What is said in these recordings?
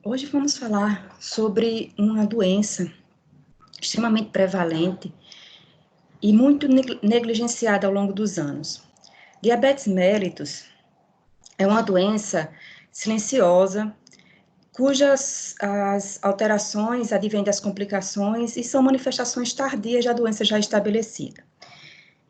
Hoje vamos falar sobre uma doença extremamente prevalente e muito negligenciada ao longo dos anos. Diabetes mellitus é uma doença silenciosa, cujas as alterações advêm das complicações e são manifestações tardias da doença já estabelecida.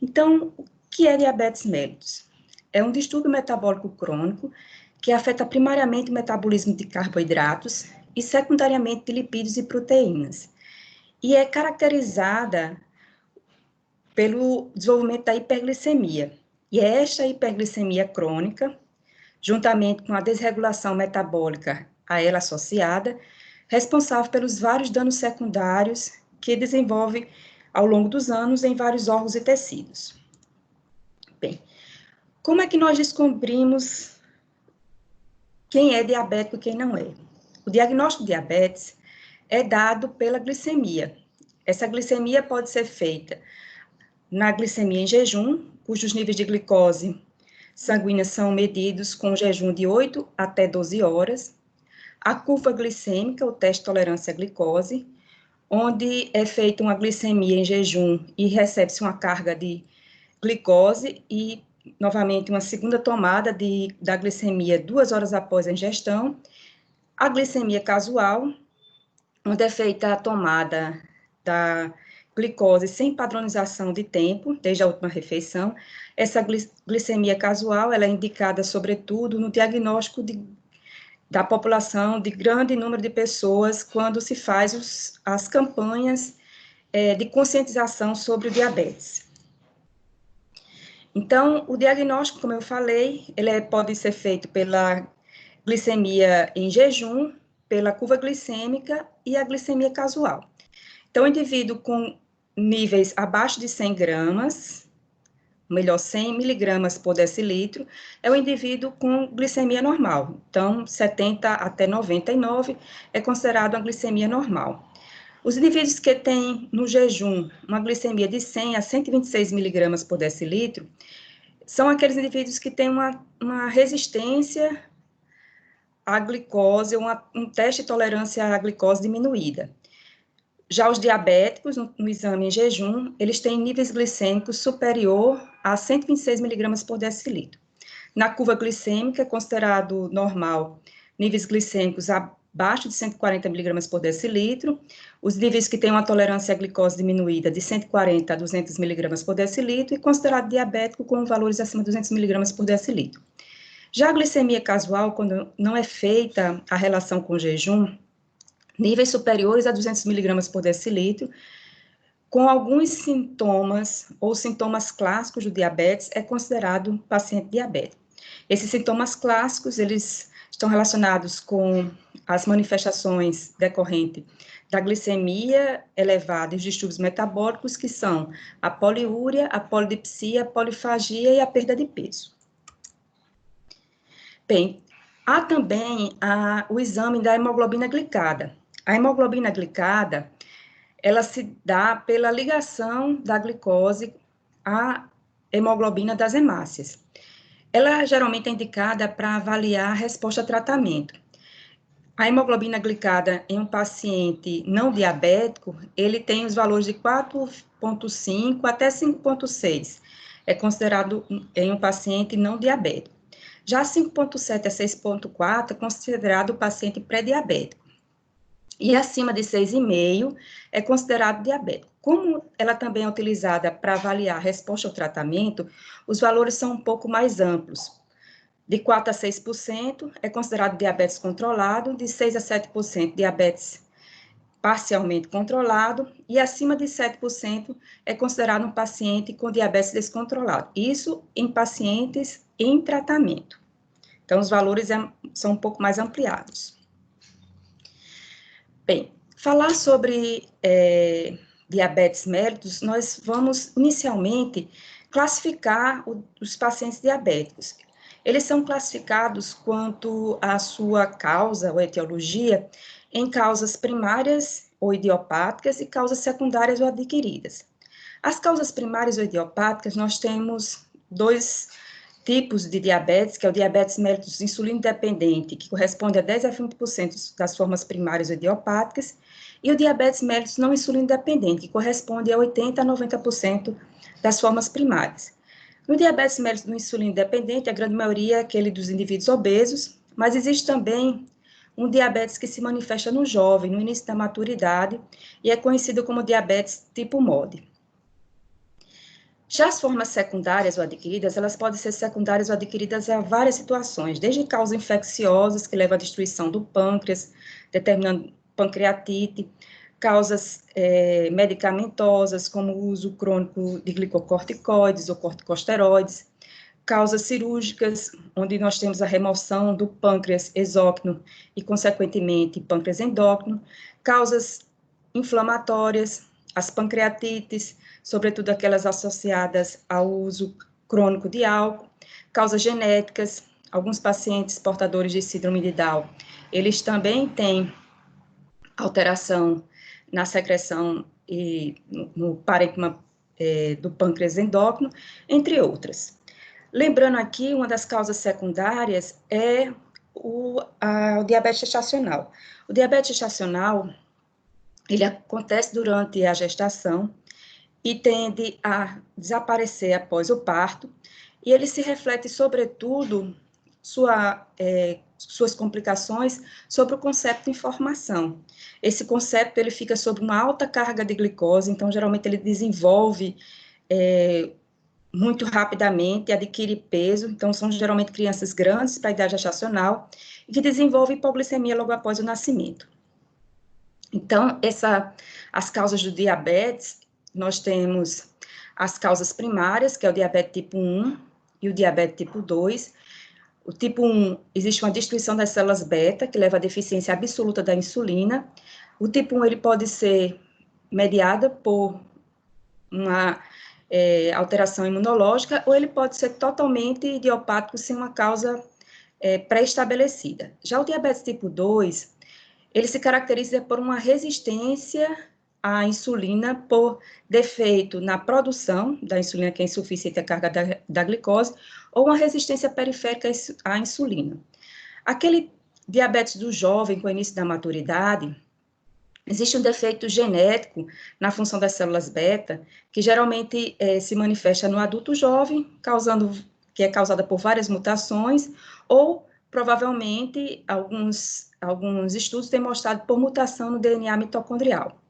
Então, o que é diabetes mellitus? É um distúrbio metabólico crônico que afeta primariamente o metabolismo de carboidratos e secundariamente de lipídios e proteínas. E é caracterizada pelo desenvolvimento da hiperglicemia. E é esta hiperglicemia crônica, juntamente com a desregulação metabólica a ela associada, responsável pelos vários danos secundários que desenvolve ao longo dos anos em vários órgãos e tecidos. Bem, como é que nós descobrimos quem é diabético e quem não é? O diagnóstico de diabetes é dado pela glicemia. Essa glicemia pode ser feita na glicemia em jejum, cujos níveis de glicose sanguínea são medidos com jejum de 8 até 12 horas. A curva glicêmica, o teste de tolerância à glicose, onde é feita uma glicemia em jejum e recebe-se uma carga de glicose e, novamente, uma segunda tomada da glicemia 2 horas após a ingestão. A glicemia casual, onde é feita a tomada da glicose sem padronização de tempo, desde a última refeição. Essa glicemia casual, ela é indicada, sobretudo, no diagnóstico da população, de grande número de pessoas, quando se faz as campanhas de conscientização sobre o diabetes. Então, o diagnóstico, como eu falei, ele pode ser feito pela glicemia em jejum, pela curva glicêmica e a glicemia casual. Então, o indivíduo com níveis abaixo de 100 gramas, melhor, 100 miligramas por decilitro, é o indivíduo com glicemia normal. Então, 70 até 99 é considerado uma glicemia normal. Os indivíduos que têm, no jejum, uma glicemia de 100 a 126 miligramas por decilitro, são aqueles indivíduos que têm uma resistência à glicose, um teste de tolerância à glicose diminuída. Já os diabéticos, no exame em jejum, eles têm níveis glicêmicos superior a 126 miligramas por decilitro. Na curva glicêmica, é considerado normal níveis glicêmicos abaixo de 140 miligramas por decilitro. Os níveis que têm uma tolerância à glicose diminuída de 140 a 200 miligramas por decilitro e considerado diabético com valores acima de 200 miligramas por decilitro. Já a glicemia casual, quando não é feita a relação com o jejum, níveis superiores a 200 miligramas por decilitro, com alguns sintomas ou sintomas clássicos do diabetes, é considerado paciente diabético. Esses sintomas clássicos, eles estão relacionados com as manifestações decorrentes da glicemia elevada e os distúrbios metabólicos, que são a poliúria, a polidipsia, a polifagia e a perda de peso. Bem, há também o exame da hemoglobina glicada. A hemoglobina glicada, ela se dá pela ligação da glicose à hemoglobina das hemácias. Ela geralmente é indicada para avaliar a resposta a tratamento. A hemoglobina glicada em um paciente não diabético, ele tem os valores de 4,5 até 5,6. É considerado em um paciente não diabético. Já 5,7 a 6,4 é considerado paciente pré-diabético. E acima de 6,5 é considerado diabético. Como ela também é utilizada para avaliar a resposta ao tratamento, os valores são um pouco mais amplos. De 4 a 6% é considerado diabetes controlado, de 6 a 7% diabetes parcialmente controlado, e acima de 7% é considerado um paciente com diabetes descontrolado. Isso em pacientes em tratamento. Então, os valores são um pouco mais ampliados. Bem, falar sobre diabetes mellitus, nós vamos inicialmente classificar os pacientes diabéticos. Eles são classificados quanto à sua causa ou etiologia em causas primárias ou idiopáticas e causas secundárias ou adquiridas. As causas primárias ou idiopáticas, nós temos dois tipos de diabetes, que é o diabetes mellitus insulino dependente, que corresponde a 10 a 20% das formas primárias idiopáticas, e o diabetes mellitus não insulino dependente, que corresponde a 80 a 90% das formas primárias. No diabetes mellitus no insulino dependente, a grande maioria é aquele dos indivíduos obesos, mas existe também um diabetes que se manifesta no jovem, no início da maturidade, e é conhecido como diabetes tipo MOD. Já as formas secundárias ou adquiridas, elas podem ser secundárias ou adquiridas a várias situações, desde causas infecciosas, que levam à destruição do pâncreas, determinando pancreatite, causas medicamentosas, como o uso crônico de glicocorticoides ou corticosteroides, causas cirúrgicas, onde nós temos a remoção do pâncreas exócrino e, consequentemente, pâncreas endócrino, causas inflamatórias, as pancreatites, sobretudo aquelas associadas ao uso crônico de álcool, causas genéticas, alguns pacientes portadores de síndrome de Down, eles também têm alteração na secreção e no parênquima do pâncreas endócrino, entre outras. Lembrando aqui, uma das causas secundárias é o diabetes gestacional. O diabetes gestacional, ele acontece durante a gestação e tende a desaparecer após o parto, e ele se reflete, sobretudo, suas complicações sobre o concepto de informação. Esse concepto, ele fica sob uma alta carga de glicose, então, geralmente, ele desenvolve muito rapidamente, adquire peso, então, são geralmente crianças grandes para a idade gestacional, e que desenvolvem hipoglicemia logo após o nascimento. Então, as causas do diabetes, nós temos as causas primárias, que é o diabetes tipo 1 e o diabetes tipo 2. O tipo 1, existe uma destruição das células beta, que leva à deficiência absoluta da insulina. O tipo 1, ele pode ser mediado por uma alteração imunológica, ou ele pode ser totalmente idiopático, sem uma causa pré-estabelecida. Já o diabetes tipo 2, ele se caracteriza por uma resistência à insulina por defeito na produção da insulina, que é insuficiente à carga da glicose, ou uma resistência periférica à insulina. Aquele diabetes do jovem com o início da maturidade, existe um defeito genético na função das células beta, que geralmente se manifesta no adulto jovem, que é causada por várias mutações, ou provavelmente alguns estudos têm mostrado por mutação no DNA mitocondrial.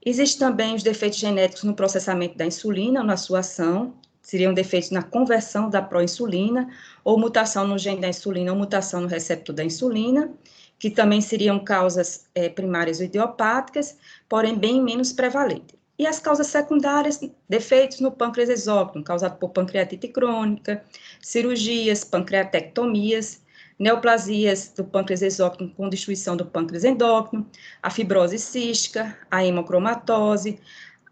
Existem também os defeitos genéticos no processamento da insulina, na sua ação, seriam defeitos na conversão da proinsulina, ou mutação no gene da insulina, ou mutação no receptor da insulina, que também seriam causas primárias ou idiopáticas, porém bem menos prevalentes. E as causas secundárias, defeitos no pâncreas exócrino, causado por pancreatite crônica, cirurgias, pancreatectomias, neoplasias do pâncreas exócrino com destruição do pâncreas endócrino, a fibrose cística, a hemocromatose,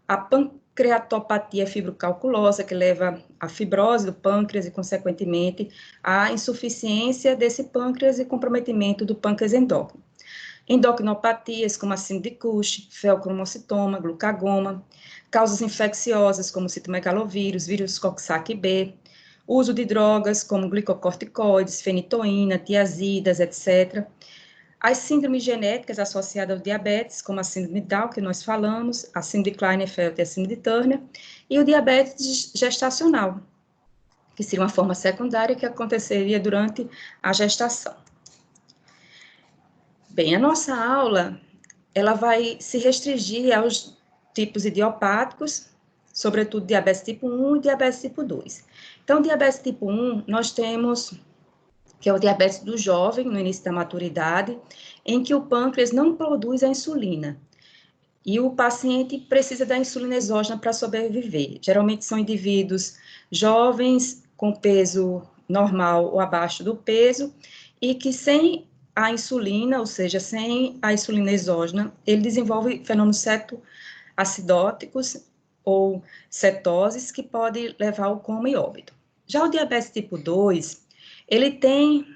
a pancreatopatia fibrocalculosa, que leva à fibrose do pâncreas e, consequentemente, à insuficiência desse pâncreas e comprometimento do pâncreas endócrino. Endocrinopatias, como a síndrome de Cushing, feocromocitoma, glucagoma, causas infecciosas, como citomegalovírus, vírus Coxsackie-B, uso de drogas, como glicocorticoides, fenitoína, tiazidas, etc. As síndromes genéticas associadas ao diabetes, como a síndrome de Down, que nós falamos, a síndrome de Klinefelter e a síndrome de Turner, e o diabetes gestacional, que seria uma forma secundária que aconteceria durante a gestação. Bem, a nossa aula, ela vai se restringir aos tipos idiopáticos, sobretudo diabetes tipo 1 e diabetes tipo 2. Então, diabetes tipo 1, nós temos, que é o diabetes do jovem, no início da maturidade, em que o pâncreas não produz a insulina, e o paciente precisa da insulina exógena para sobreviver. Geralmente são indivíduos jovens, com peso normal ou abaixo do peso, e que sem a insulina, ou seja, sem a insulina exógena, ele desenvolve fenômenos cetoacidóticos ou cetoses, que pode levar ao coma e óbito. Já o diabetes tipo 2, ele tem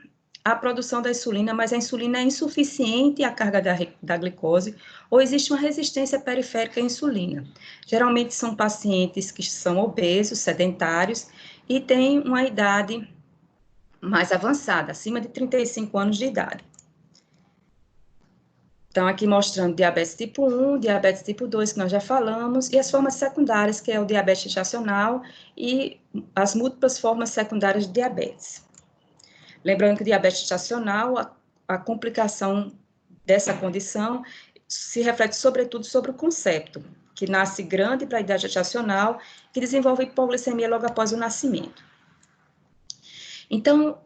a produção da insulina, mas a insulina é insuficiente à carga da glicose, ou existe uma resistência periférica à insulina. Geralmente são pacientes que são obesos, sedentários, e tem uma idade mais avançada, acima de 35 anos de idade. Então, aqui mostrando diabetes tipo 1, diabetes tipo 2, que nós já falamos, e as formas secundárias, que é o diabetes gestacional e as múltiplas formas secundárias de diabetes. Lembrando que o diabetes gestacional, a complicação dessa condição se reflete sobretudo sobre o concepto, que nasce grande para a idade gestacional, que desenvolve hipoglicemia logo após o nascimento. Então,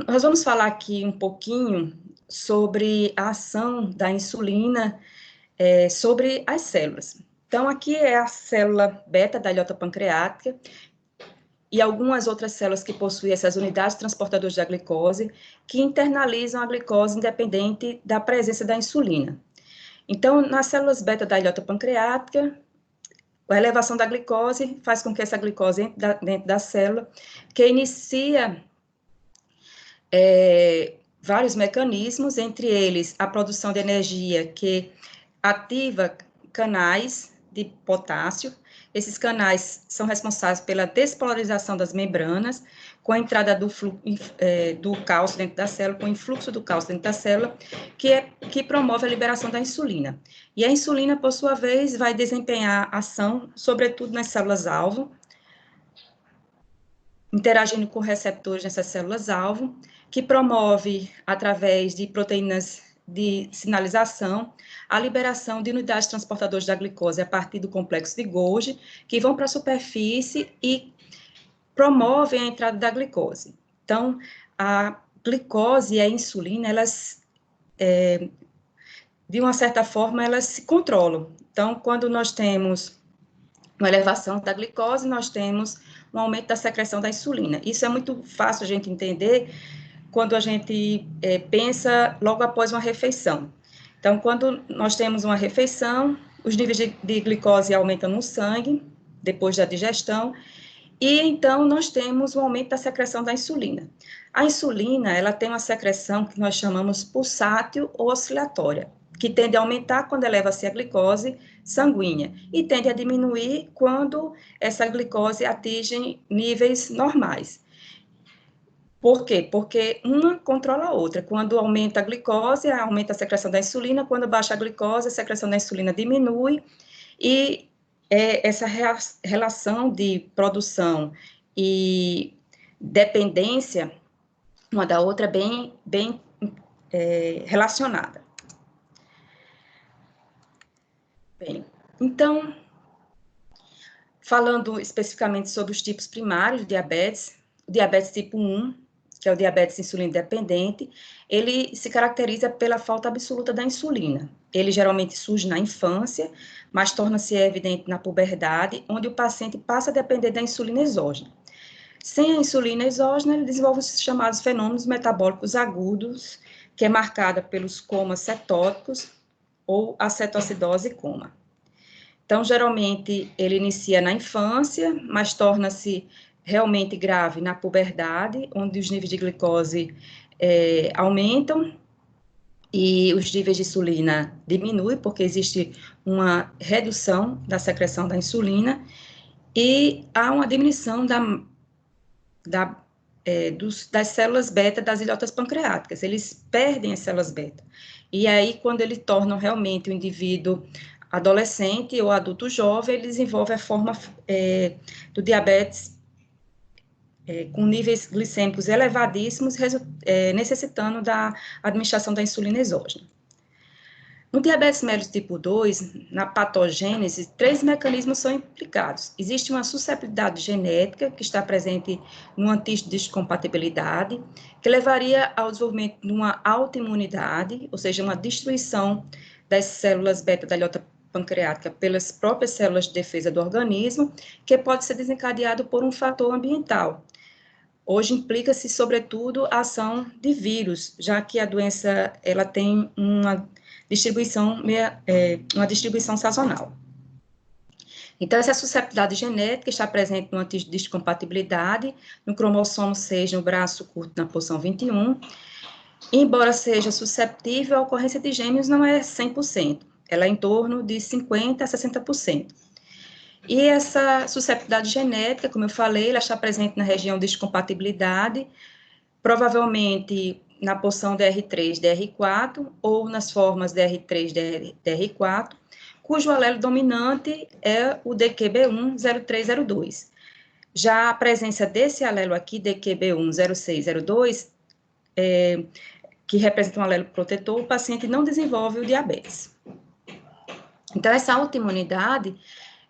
nós vamos falar aqui um pouquinho sobre a ação da insulina sobre as células. Então, aqui é a célula beta da ilhota pancreática e algumas outras células que possuem essas unidades transportadoras da glicose, que internalizam a glicose independente da presença da insulina. Então, nas células beta da ilhota pancreática, a elevação da glicose faz com que essa glicose entre dentro da célula, que inicia vários mecanismos, entre eles a produção de energia que ativa canais de potássio. Esses canais são responsáveis pela despolarização das membranas, com a entrada do cálcio dentro da célula, com o influxo do cálcio dentro da célula, que promove a liberação da insulina. E a insulina, por sua vez, vai desempenhar ação, sobretudo nas células-alvo, interagindo com receptores nessas células-alvo, que promove, através de proteínas de sinalização, a liberação de unidades transportadoras da glicose a partir do complexo de Golgi, que vão para a superfície e promovem a entrada da glicose. Então, a glicose e a insulina, elas, de uma certa forma, elas se controlam. Então, quando nós temos uma elevação da glicose, nós temos um aumento da secreção da insulina. Isso é muito fácil a gente entender quando a gente pensa logo após uma refeição. Então, quando nós temos uma refeição, os níveis de glicose aumentam no sangue, depois da digestão, e então nós temos um aumento da secreção da insulina. A insulina, ela tem uma secreção que nós chamamos pulsátil ou oscilatória, que tende a aumentar quando eleva-se a glicose sanguínea e tende a diminuir quando essa glicose atinge níveis normais. Por quê? Porque uma controla a outra. Quando aumenta a glicose, aumenta a secreção da insulina. Quando baixa a glicose, a secreção da insulina diminui. E essa relação de produção e dependência uma da outra é bem relacionada. Bem, então, falando especificamente sobre os tipos primários de diabetes, o diabetes tipo 1, que é o diabetes insulina dependente, ele se caracteriza pela falta absoluta da insulina. Ele geralmente surge na infância, mas torna-se evidente na puberdade, onde o paciente passa a depender da insulina exógena. Sem a insulina exógena, ele desenvolve os chamados fenômenos metabólicos agudos, que é marcada pelos comas cetóticos ou a cetoacidose coma. Então, geralmente, ele inicia na infância, mas torna-se realmente grave na puberdade, onde os níveis de glicose aumentam e os níveis de insulina diminuem, porque existe uma redução da secreção da insulina e há uma diminuição das células beta das ilhotas pancreáticas. Eles perdem as células beta. E aí, quando eles tornam realmente o indivíduo adolescente ou adulto jovem, ele desenvolve a forma do diabetes com níveis glicêmicos elevadíssimos, necessitando da administração da insulina exógena. No diabetes mellitus tipo 2, na patogênese, 3 mecanismos são implicados. Existe uma suscetibilidade genética, que está presente no antígeno de descompatibilidade, que levaria ao desenvolvimento de uma autoimunidade, ou seja, uma destruição das células beta da ilhota pancreática pelas próprias células de defesa do organismo, que pode ser desencadeado por um fator ambiental. Hoje implica-se, sobretudo, a ação de vírus, já que a doença ela tem uma distribuição sazonal. Então, essa suscetibilidade genética está presente no antígeno de descompatibilidade, no cromossomo 6, no braço curto, na posição 21. Embora seja susceptível, a ocorrência de gêmeos não é 100%, ela é em torno de 50% a 60%. E essa susceptibilidade genética, como eu falei, ela está presente na região de descompatibilidade, provavelmente na porção DR3, DR4, ou nas formas DR3, DR4, cujo alelo dominante é o DQB10302. Já a presença desse alelo aqui, DQB10602, que representa um alelo protetor, o paciente não desenvolve o diabetes. Então, essa autoimunidade,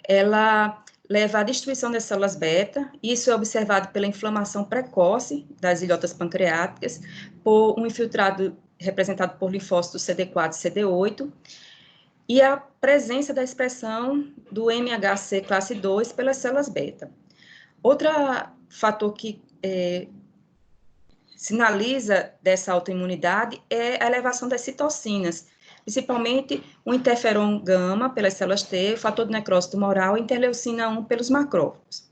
ela leva à destruição das células beta, isso é observado pela inflamação precoce das ilhotas pancreáticas, por um infiltrado representado por linfócitos CD4 e CD8, e a presença da expressão do MHC classe 2 pelas células beta. Outro fator que sinaliza dessa autoimunidade é a elevação das citocinas, principalmente o interferon gama pelas células T, o fator de necrose tumoral e interleucina 1 pelos macrófagos.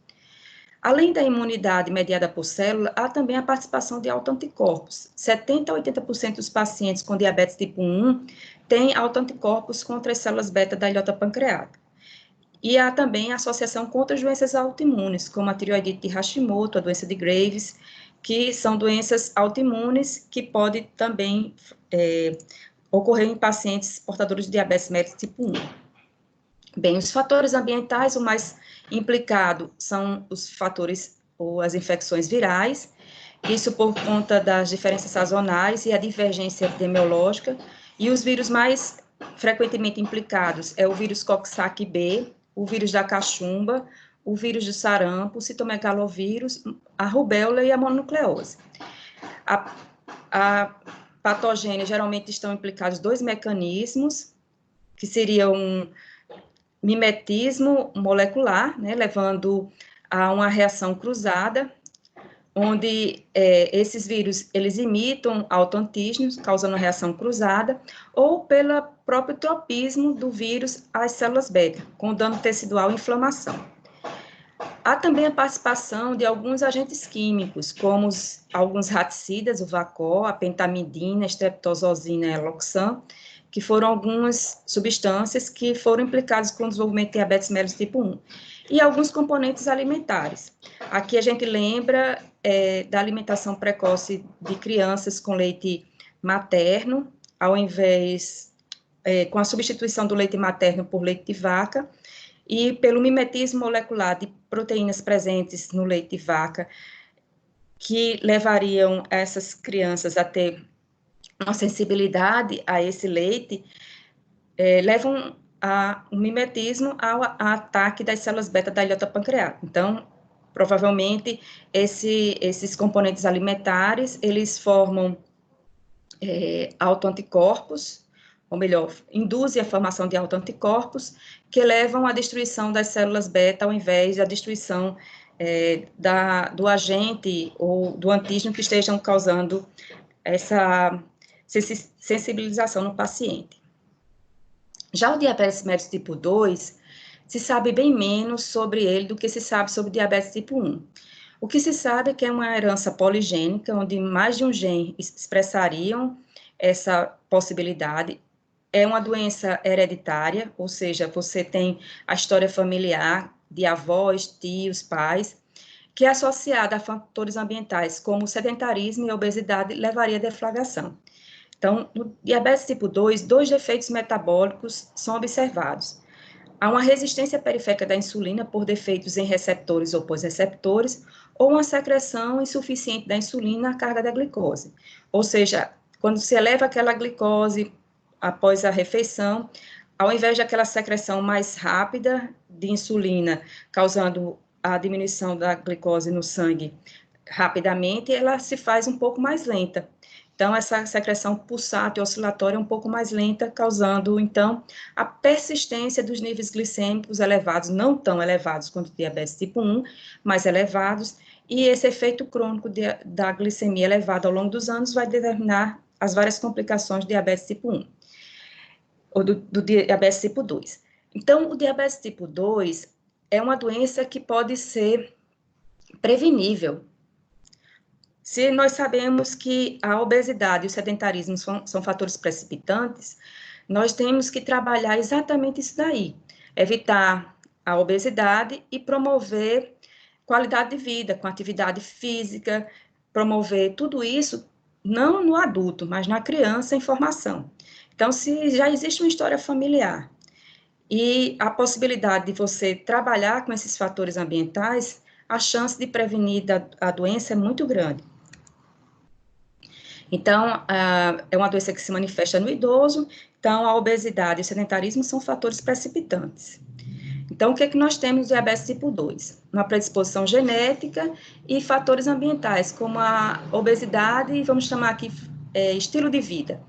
Além da imunidade mediada por célula, há também a participação de autoanticorpos. 70% a 80% dos pacientes com diabetes tipo 1 têm autoanticorpos contra as células beta da ilhota pancreática. E há também a associação com outras doenças autoimunes, como a tireoidite de Hashimoto, a doença de Graves, que são doenças autoimunes que podem também ocorrer em pacientes portadores de diabetes mellitus tipo 1. Bem, os fatores ambientais, o mais implicado são os fatores ou as infecções virais, isso por conta das diferenças sazonais e a divergência epidemiológica, e os vírus mais frequentemente implicados é o vírus Coxsackie-B, o vírus da cachumba, o vírus do sarampo, o citomegalovírus, a rubéola e a mononucleose. A patogênia geralmente estão implicados dois mecanismos, que seriam um mimetismo molecular, né, levando a uma reação cruzada, onde esses vírus, eles imitam autoantígenos, causando reação cruzada, ou pelo próprio tropismo do vírus às células beta, com dano tecidual e inflamação. Há também a participação de alguns agentes químicos, como alguns raticidas, o Vacor, a pentamidina, a streptozosina e a Loxan, que foram algumas substâncias que foram implicadas com o desenvolvimento de diabetes mellitus tipo 1. E alguns componentes alimentares. Aqui a gente lembra da alimentação precoce de crianças com leite materno, ao invés, com a substituição do leite materno por leite de vaca, e pelo mimetismo molecular de proteínas presentes no leite de vaca, que levariam essas crianças a ter uma sensibilidade a esse leite, levam um mimetismo ao ataque das células beta da ilhota pancreática. Então, provavelmente, esses componentes alimentares, eles formam autoanticorpos, ou melhor, induzem a formação de autoanticorpos, que levam à destruição das células beta, ao invés da destruição do agente ou do antígeno que estejam causando essa sensibilização no paciente. Já o diabetes mellitus tipo 2, se sabe bem menos sobre ele do que se sabe sobre o diabetes tipo 1. O que se sabe é que é uma herança poligênica, onde mais de um gene expressariam essa possibilidade. É uma doença hereditária, ou seja, você tem a história familiar de avós, tios, pais, que é associada a fatores ambientais como sedentarismo e obesidade levaria à deflagração. Então, no diabetes tipo 2, dois defeitos metabólicos são observados. Há uma resistência periférica da insulina por defeitos em receptores ou pós-receptores, ou uma secreção insuficiente da insulina à carga da glicose. Ou seja, quando se eleva aquela glicose após a refeição, ao invés daquela secreção mais rápida de insulina, causando a diminuição da glicose no sangue rapidamente, ela se faz um pouco mais lenta. Então, essa secreção pulsátil oscilatória é um pouco mais lenta, causando, então, a persistência dos níveis glicêmicos elevados, não tão elevados quanto o diabetes tipo 1, mas elevados, e esse efeito crônico da glicemia elevada ao longo dos anos vai determinar as várias complicações do diabetes tipo 1, ou do diabetes tipo 2. Então, o diabetes tipo 2 é uma doença que pode ser prevenível. Se nós sabemos que a obesidade e o sedentarismo são fatores precipitantes, nós temos que trabalhar exatamente isso daí. Evitar a obesidade e promover qualidade de vida, com atividade física, promover tudo isso, não no adulto, mas na criança em formação. Então, se já existe uma história familiar e a possibilidade de você trabalhar com esses fatores ambientais, a chance de prevenir a doença é muito grande. Então, é uma doença que se manifesta no idoso, então a obesidade e o sedentarismo são fatores precipitantes. Então, o que é que nós temos no diabetes tipo 2? Uma predisposição genética e fatores ambientais, como a obesidade, vamos chamar aqui estilo de vida,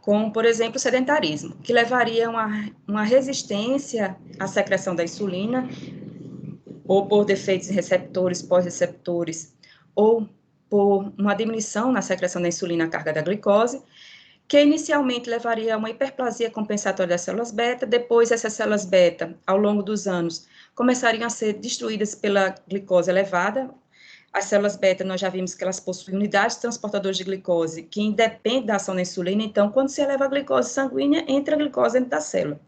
como, por exemplo, o sedentarismo, que levaria a uma resistência à secreção da insulina, ou por defeitos em receptores, pós-receptores, ou por uma diminuição na secreção da insulina, a carga da glicose, que inicialmente levaria a uma hiperplasia compensatória das células beta, depois essas células beta, ao longo dos anos, começariam a ser destruídas pela glicose elevada. As células beta, nós já vimos que elas possuem unidades transportadoras de glicose que independem da ação da insulina, então, quando se eleva a glicose sanguínea, entra a glicose dentro da célula.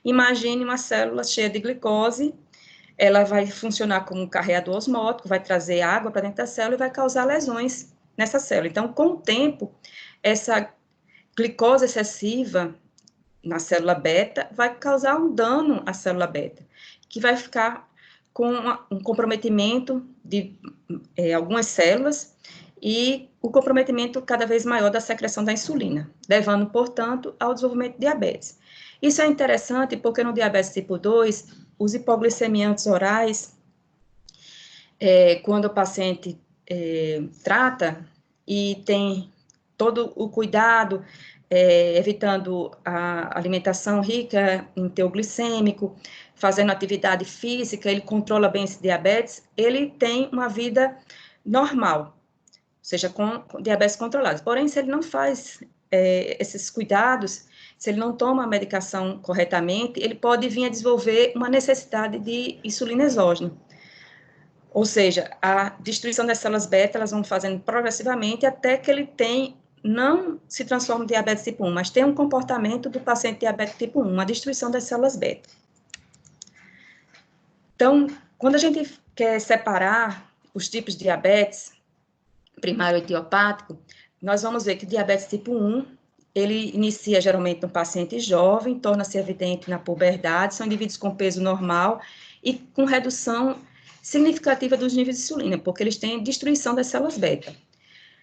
Imagine uma célula cheia de glicose, ela vai funcionar como um carreador osmótico, vai trazer água para dentro da célula e vai causar lesões nessa célula. Então, com o tempo, essa glicose excessiva na célula beta vai causar um dano à célula beta, que vai ficar com um comprometimento de algumas células e o comprometimento cada vez maior da secreção da insulina, levando, portanto, ao desenvolvimento de diabetes. Isso é interessante porque no diabetes tipo 2, os hipoglicemiantes orais, quando o paciente trata e tem todo o cuidado, evitando a alimentação rica em teor glicêmico, fazendo atividade física, ele controla bem esse diabetes, ele tem uma vida normal, ou seja, com diabetes controlado. Porém, se ele não faz esses cuidados, se ele não toma a medicação corretamente, ele pode vir a desenvolver uma necessidade de insulina exógena. Ou seja, a destruição das células beta, elas vão fazendo progressivamente até que ele não se transforma em diabetes tipo 1, mas tem um comportamento do paciente diabético tipo 1, a destruição das células beta. Então, quando a gente quer separar os tipos de diabetes, primário e idiopático, nós vamos ver que o diabetes tipo 1, ele inicia geralmente no paciente jovem, torna-se evidente na puberdade, são indivíduos com peso normal e com redução significativa dos níveis de insulina, porque eles têm destruição das células beta.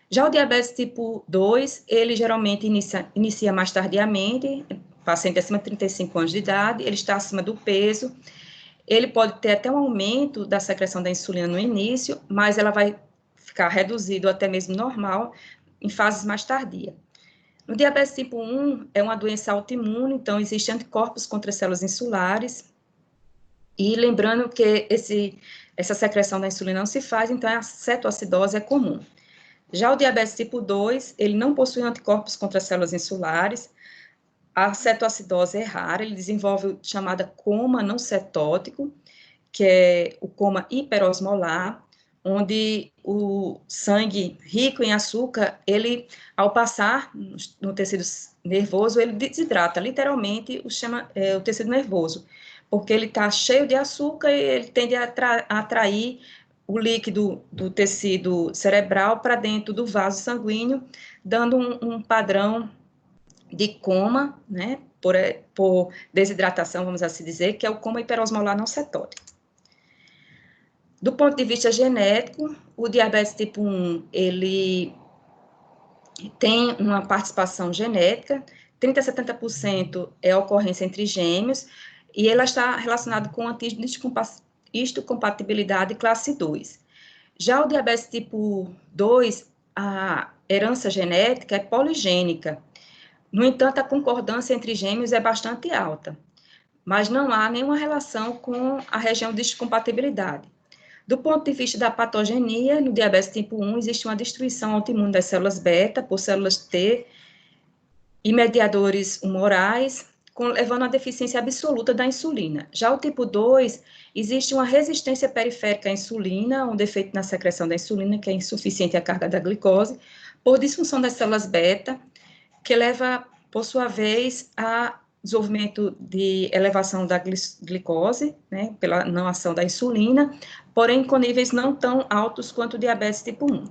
Já o diabetes tipo 2, ele geralmente inicia mais tardiamente, paciente acima de 35 anos de idade, ele está acima do peso, ele pode ter até um aumento da secreção da insulina no início, mas ela vai ficar reduzido até mesmo normal em fases mais tardias. No diabetes tipo 1, é uma doença autoimune, então existem anticorpos contra as células insulares, e lembrando que essa secreção da insulina não se faz, então a cetoacidose é comum. Já o diabetes tipo 2, ele não possui anticorpos contra as células insulares, a cetoacidose é rara, ele desenvolve o chamado coma não cetótico, que é o coma hiperosmolar, onde o sangue rico em açúcar, ele, ao passar no tecido nervoso, ele desidrata literalmente o tecido nervoso, porque ele está cheio de açúcar e ele tende a atrair o líquido do tecido cerebral para dentro do vaso sanguíneo, dando um padrão de coma, né, por desidratação, vamos assim dizer, que é o coma hiperosmolar não cetótico. Do ponto de vista genético, o diabetes tipo 1, ele tem uma participação genética, 30% a 70% é a ocorrência entre gêmeos, e ela está relacionada com antígeno de histocompatibilidade classe 2. Já o diabetes tipo 2, a herança genética é poligênica. No entanto, a concordância entre gêmeos é bastante alta, mas não há nenhuma relação com a região de histocompatibilidade. Do ponto de vista da patogenia, no diabetes tipo 1, existe uma destruição autoimune das células beta por células T e mediadores humorais, levando à deficiência absoluta da insulina. Já o tipo 2, existe uma resistência periférica à insulina, um defeito na secreção da insulina, que é insuficiente à carga da glicose, por disfunção das células beta, que leva, por sua vez, a desenvolvimento de elevação da glicose, né, pela não ação da insulina, porém com níveis não tão altos quanto o diabetes tipo 1.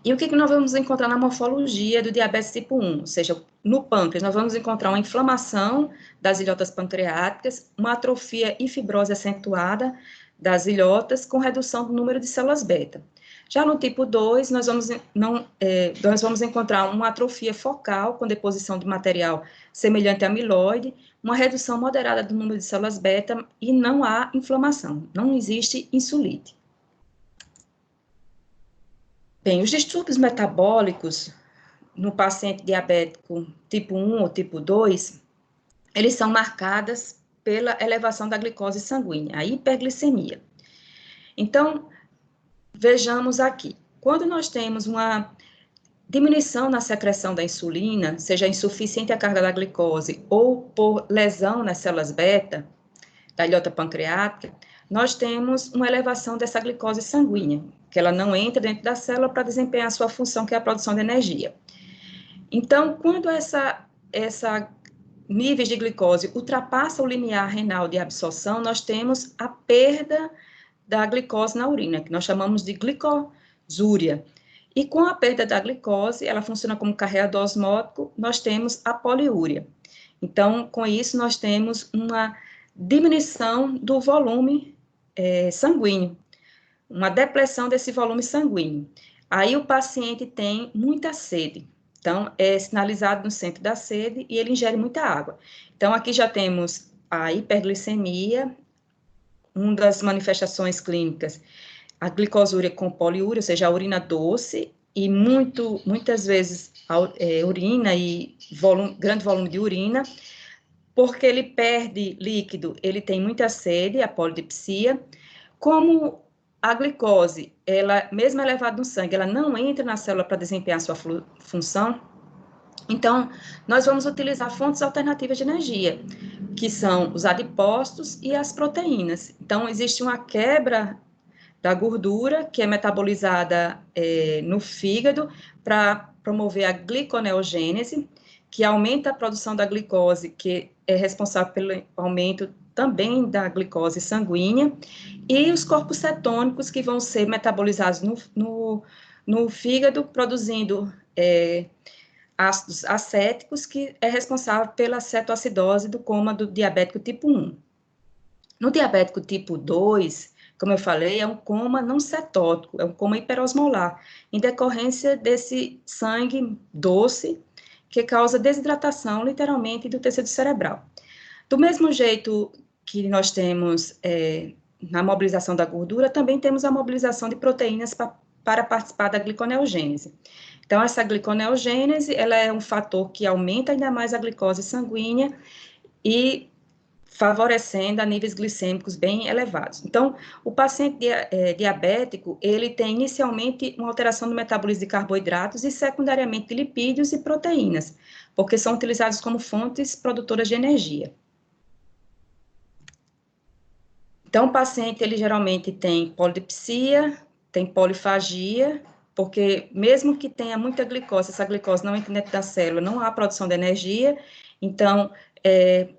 E o que nós vamos encontrar na morfologia do diabetes tipo 1? Ou seja, no pâncreas, nós vamos encontrar uma inflamação das ilhotas pancreáticas, uma atrofia e fibrose acentuada das ilhotas, com redução do número de células beta. Já no tipo 2, nós vamos encontrar uma atrofia focal, com deposição de material semelhante a amiloide, uma redução moderada do número de células beta e não há inflamação, não existe insulite. Bem, os distúrbios metabólicos no paciente diabético tipo 1 ou tipo 2, eles são marcados pela elevação da glicose sanguínea, a hiperglicemia. Então, vejamos aqui, quando nós temos uma diminuição na secreção da insulina, seja insuficiente a carga da glicose ou por lesão nas células beta, da ilhota pancreática, nós temos uma elevação dessa glicose sanguínea, que ela não entra dentro da célula para desempenhar a sua função, que é a produção de energia. Então, quando essa níveis de glicose ultrapassa o limiar renal de absorção, nós temos a perda da glicose na urina, que nós chamamos de glicosúria. E com a perda da glicose, ela funciona como carreador osmótico, nós temos a poliúria. Então, com isso, nós temos uma diminuição do volume sanguíneo, uma depressão desse volume sanguíneo. Aí o paciente tem muita sede. Então, é sinalizado no centro da sede e ele ingere muita água. Então, aqui já temos a hiperglicemia, uma das manifestações clínicas, a glicosúria com poliúria, ou seja, a urina doce, e muitas vezes urina e grande volume de urina, porque ele perde líquido, ele tem muita sede, a polidipsia. Como a glicose, ela, mesmo elevada no sangue, ela não entra na célula para desempenhar sua função, então, nós vamos utilizar fontes alternativas de energia, que são os adipócitos e as proteínas. Então, existe uma quebra da gordura, que é metabolizada no fígado, para promover a gliconeogênese, que aumenta a produção da glicose, que é responsável pelo aumento também da glicose sanguínea, e os corpos cetônicos, que vão ser metabolizados no fígado, produzindo ácidos acéticos, que é responsável pela cetoacidose do coma do diabético tipo 1. No diabético tipo 2, como eu falei, é um coma não cetótico, é um coma hiperosmolar, em decorrência desse sangue doce, que causa desidratação, literalmente, do tecido cerebral. Do mesmo jeito que nós temos na mobilização da gordura, também temos a mobilização de proteínas para participar da gliconeogênese. Então, essa gliconeogênese, ela é um fator que aumenta ainda mais a glicose sanguínea e favorecendo a níveis glicêmicos bem elevados. Então, o paciente diabético, ele tem inicialmente uma alteração no metabolismo de carboidratos e secundariamente de lipídios e proteínas, porque são utilizados como fontes produtoras de energia. Então, o paciente, ele geralmente tem polidipsia, tem polifagia, porque mesmo que tenha muita glicose, essa glicose não entra dentro da célula, não há produção de energia, então, é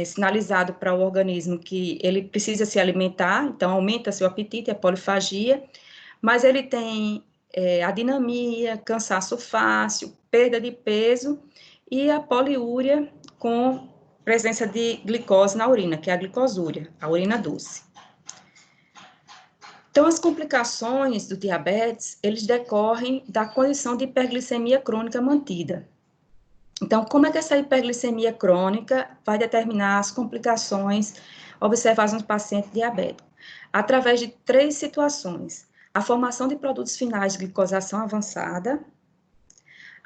sinalizado para o organismo que ele precisa se alimentar, então aumenta seu apetite, a polifagia, mas ele tem adinamia, cansaço fácil, perda de peso e a poliúria com presença de glicose na urina, que é a glicosúria, a urina doce. Então, as complicações do diabetes, eles decorrem da condição de hiperglicemia crônica mantida. Então, como é que essa hiperglicemia crônica vai determinar as complicações observadas no paciente diabético? Através de 3 situações: a formação de produtos finais de glicosação avançada,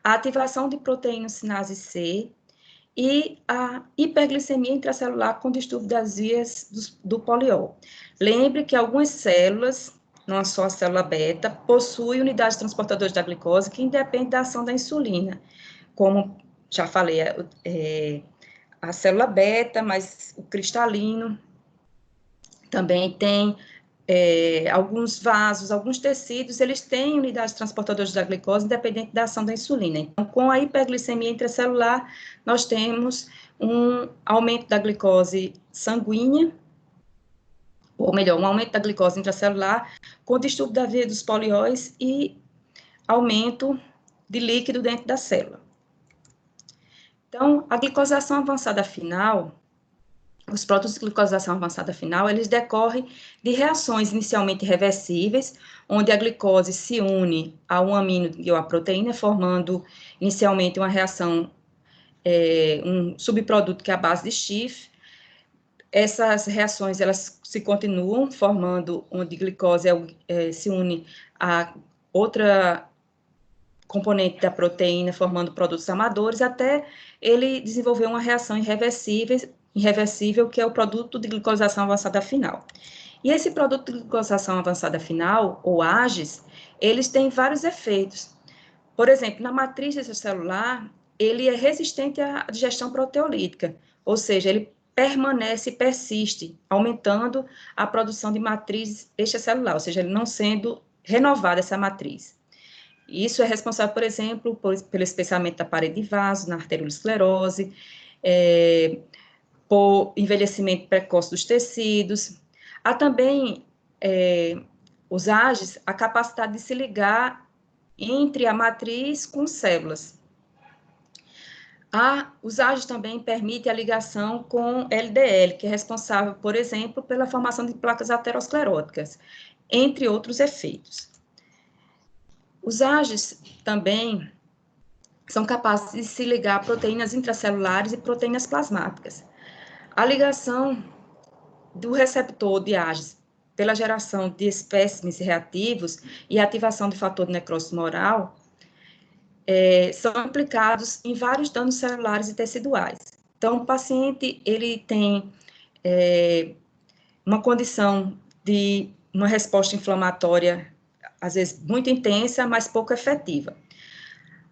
a ativação de proteína sinase C e a hiperglicemia intracelular com distúrbio das vias do poliol. Lembre que algumas células, não só a célula beta, possuem unidades transportadoras da glicose que independem da ação da insulina, como já falei, a célula beta, mas o cristalino também tem alguns vasos, alguns tecidos, eles têm unidades transportadoras da glicose, independente da ação da insulina. Então, com a hiperglicemia intracelular, nós temos um aumento da glicose sanguínea, ou melhor, um aumento da glicose intracelular, com distúrbio da via dos polióis e aumento de líquido dentro da célula. Então, a glicosização avançada final, os produtos de glicosização avançada final, eles decorrem de reações inicialmente reversíveis, onde a glicose se une a um amino e a proteína, formando inicialmente uma reação, um subproduto que é a base de Schiff. Essas reações, elas se continuam formando, onde glicose se une a outra componente da proteína, formando produtos amadores, até ele desenvolver uma reação irreversível, que é o produto de glicosização avançada final. E esse produto de glicosização avançada final, ou AGEs, eles têm vários efeitos. Por exemplo, na matriz extracelular, ele é resistente à digestão proteolítica, ou seja, ele permanece e persiste, aumentando a produção de matriz extracelular, ou seja, ele não sendo renovada essa matriz. Isso é responsável, por exemplo, pelo espessamento da parede de vaso, na arteriosclerose, por envelhecimento precoce dos tecidos. Há também, os AGEs, a capacidade de se ligar entre a matriz com células. Os AGEs também permitem a ligação com LDL, que é responsável, por exemplo, pela formação de placas ateroscleróticas, entre outros efeitos. Os AGEs também são capazes de se ligar a proteínas intracelulares e proteínas plasmáticas. A ligação do receptor de AGEs pela geração de espécimes reativos e ativação do fator de necrose tumoral são implicados em vários danos celulares e teciduais. Então, o paciente, ele tem uma condição de uma resposta inflamatória, às vezes muito intensa, mas pouco efetiva.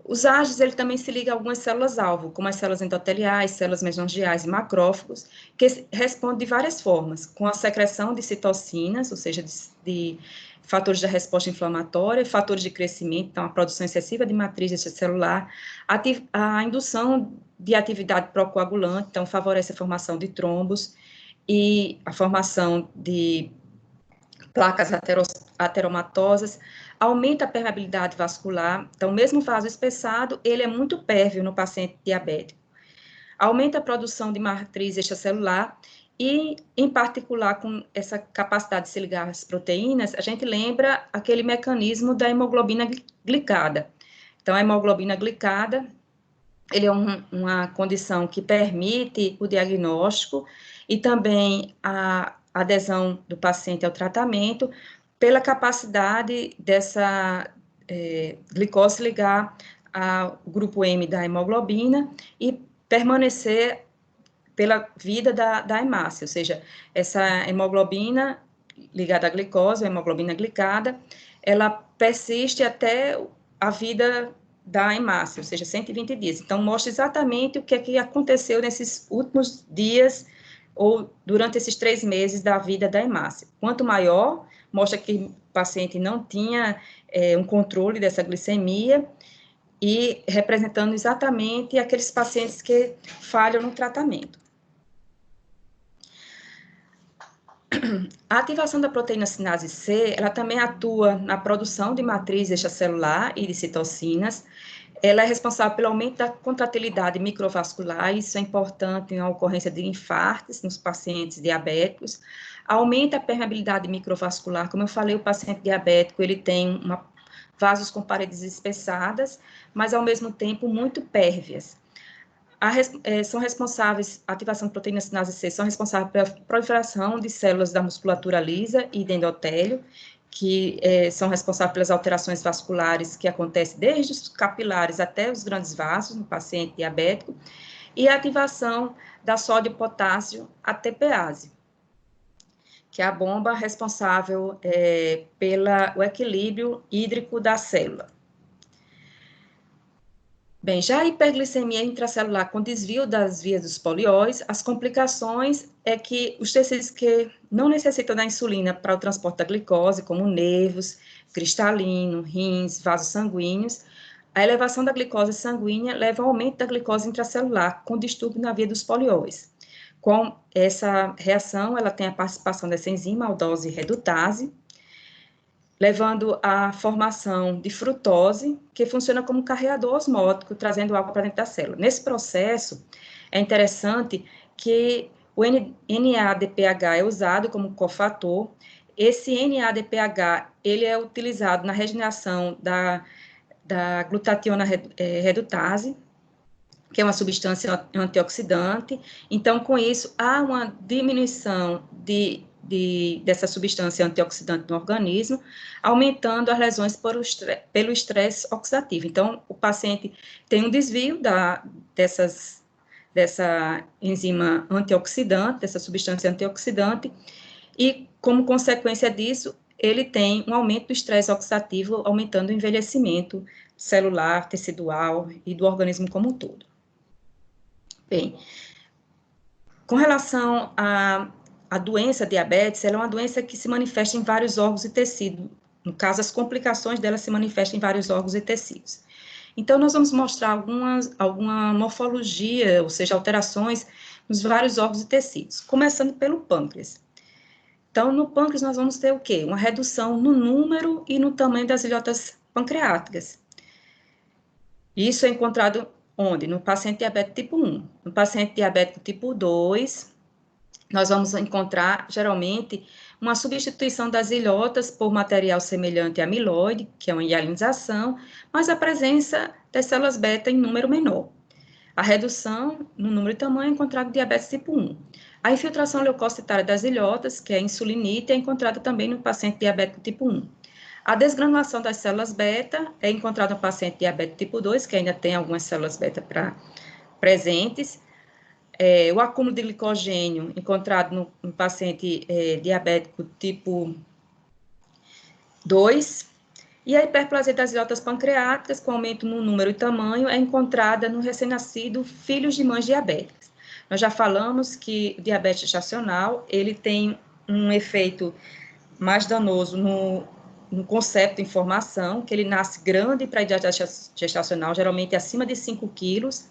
Os AGEs, ele também se liga a algumas células-alvo, como as células endoteliais, células mesangiais e macrófagos, que respondem de várias formas, com a secreção de citocinas, ou seja, de fatores da resposta inflamatória, fatores de crescimento, então a produção excessiva de matriz extracelular, a indução de atividade procoagulante, então favorece a formação de trombos e a formação de placas ateromatosas, aumenta a permeabilidade vascular, então, mesmo vaso espessado, ele é muito pérvio no paciente diabético. Aumenta a produção de matriz extracelular e, em particular, com essa capacidade de se ligar às proteínas, a gente lembra aquele mecanismo da hemoglobina glicada. Então, a hemoglobina glicada, ele é uma condição que permite o diagnóstico e também a adesão do paciente ao tratamento, pela capacidade dessa glicose ligar ao grupo M da hemoglobina e permanecer pela vida da hemácia, ou seja, essa hemoglobina ligada à glicose, a hemoglobina glicada, ela persiste até a vida da hemácia, ou seja, 120 dias. Então, mostra exatamente o que é que aconteceu nesses últimos dias ou durante esses 3 meses da vida da hemácia. Quanto maior, mostra que o paciente não tinha um controle dessa glicemia e representando exatamente aqueles pacientes que falham no tratamento. A ativação da proteína sinase C, ela também atua na produção de matriz extracelular e de citocinas. Ela é responsável pelo aumento da contratilidade microvascular, isso é importante na ocorrência de infartos nos pacientes diabéticos. Aumenta a permeabilidade microvascular, como eu falei, o paciente diabético, ele tem vasos com paredes espessadas, mas ao mesmo tempo muito pérvias. São responsáveis, a ativação de proteína sinase C, são responsáveis pela proliferação de células da musculatura lisa e de endotélio, que são responsáveis pelas alterações vasculares que acontecem desde os capilares até os grandes vasos no paciente diabético, e a ativação da sódio-potássio ATPase, que é a bomba responsável pelo equilíbrio hídrico da célula. Bem, já a hiperglicemia intracelular com desvio das vias dos polióis, as complicações é que os tecidos que não necessitam da insulina para o transporte da glicose, como nervos, cristalino, rins, vasos sanguíneos, a elevação da glicose sanguínea leva ao aumento da glicose intracelular, com distúrbio na via dos polióis. Com essa reação, ela tem a participação dessa enzima, aldose redutase, levando à formação de frutose, que funciona como carreador osmótico, trazendo água para dentro da célula. Nesse processo, é interessante que o NADPH é usado como cofator. Esse NADPH, ele é utilizado na regeneração da glutationa redutase, que é uma substância antioxidante. Então, com isso, há uma diminuição dessa substância antioxidante no organismo, aumentando as lesões pelo estresse oxidativo. Então, o paciente tem um desvio dessa enzima antioxidante, dessa substância antioxidante, e, como consequência disso, ele tem um aumento do estresse oxidativo, aumentando o envelhecimento celular, tecidual e do organismo como um todo. Bem, com relação à doença diabetes, ela é uma doença que se manifesta em vários órgãos e tecidos. No caso, as complicações dela se manifestam em vários órgãos e tecidos. Então, nós vamos mostrar alguma morfologia, ou seja, alterações nos vários órgãos e tecidos, começando pelo pâncreas. Então, no pâncreas, nós vamos ter o quê? Uma redução no número e no tamanho das ilhotas pancreáticas. Isso é encontrado onde? No paciente diabético tipo 1. No paciente diabético tipo 2, nós vamos encontrar, geralmente, uma substituição das ilhotas por material semelhante à amiloide, que é uma hialinização, mas a presença das células beta em número menor. A redução no número e tamanho é encontrada no diabetes tipo 1. A infiltração leucocitária das ilhotas, que é a insulinite, é encontrada também no paciente diabético tipo 1. A desgranulação das células beta é encontrada no paciente diabético tipo 2, que ainda tem algumas células beta presentes. O acúmulo de glicogênio encontrado no paciente diabético tipo 2. E a hiperplasia das ilhotas pancreáticas, com aumento no número e tamanho, é encontrada no recém-nascido filhos de mães diabéticas. Nós já falamos que o diabetes gestacional, ele tem um efeito mais danoso no concepto de informação, que ele nasce grande para a idade gestacional, geralmente acima de 5 quilos,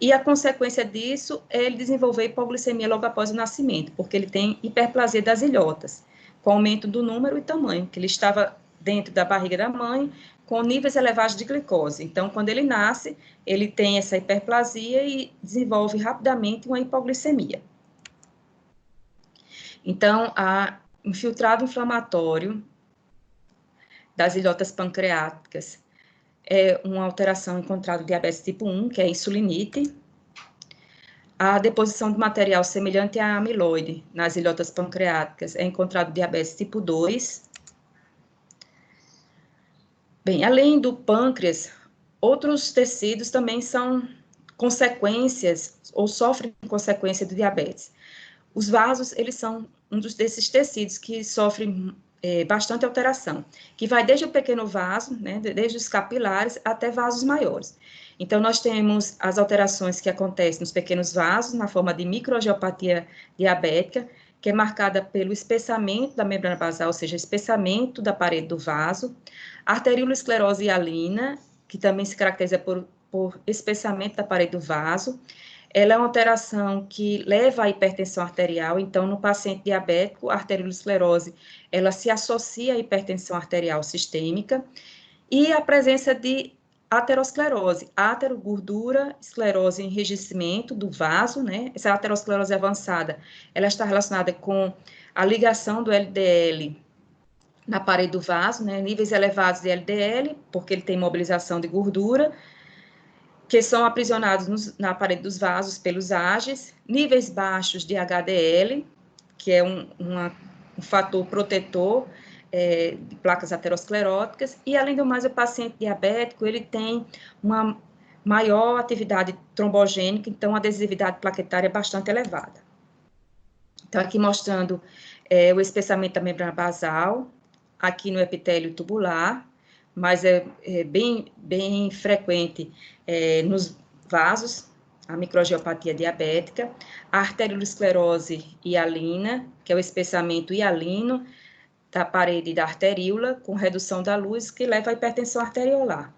e a consequência disso é ele desenvolver hipoglicemia logo após o nascimento, porque ele tem hiperplasia das ilhotas, com aumento do número e tamanho, que ele estava dentro da barriga da mãe, com níveis elevados de glicose. Então, quando ele nasce, ele tem essa hiperplasia e desenvolve rapidamente uma hipoglicemia. Então, a infiltrado inflamatório das ilhotas pancreáticas é uma alteração encontrada no diabetes tipo 1, que é a insulinite. A deposição de material semelhante à amiloide nas ilhotas pancreáticas é encontrado no diabetes tipo 2. Bem, além do pâncreas, outros tecidos também são consequências ou sofrem consequência do diabetes. Os vasos, eles são desses tecidos que sofrem bastante alteração, que vai desde o pequeno vaso, né, desde os capilares até vasos maiores. Então, nós temos as alterações que acontecem nos pequenos vasos, na forma de microangiopatia diabética, que é marcada pelo espessamento da membrana basal, ou seja, espessamento da parede do vaso, arteriolosclerose hialina, que também se caracteriza por espessamento da parede do vaso. Ela é uma alteração que leva à hipertensão arterial, então, no paciente diabético, a arteriolosclerose, ela se associa à hipertensão arterial sistêmica, e a presença de aterosclerose, aterogordura, esclerose em enrijecimento do vaso, né? Essa aterosclerose avançada, ela está relacionada com a ligação do LDL na parede do vaso, né? Níveis elevados de LDL, porque ele tem mobilização de gordura, que são aprisionados na parede dos vasos pelos AGEs, níveis baixos de HDL, que é um fator protetor de placas ateroscleróticas, e além do mais, o paciente diabético, ele tem uma maior atividade trombogênica, então a adesividade plaquetária é bastante elevada. Então, aqui mostrando o espessamento da membrana basal, aqui no epitélio tubular, mas é bem frequente nos vasos, a microangiopatia diabética, a arteriolosclerose hialina, que é o espessamento hialino da parede da arteríola, com redução da luz, que leva à hipertensão arteriolar.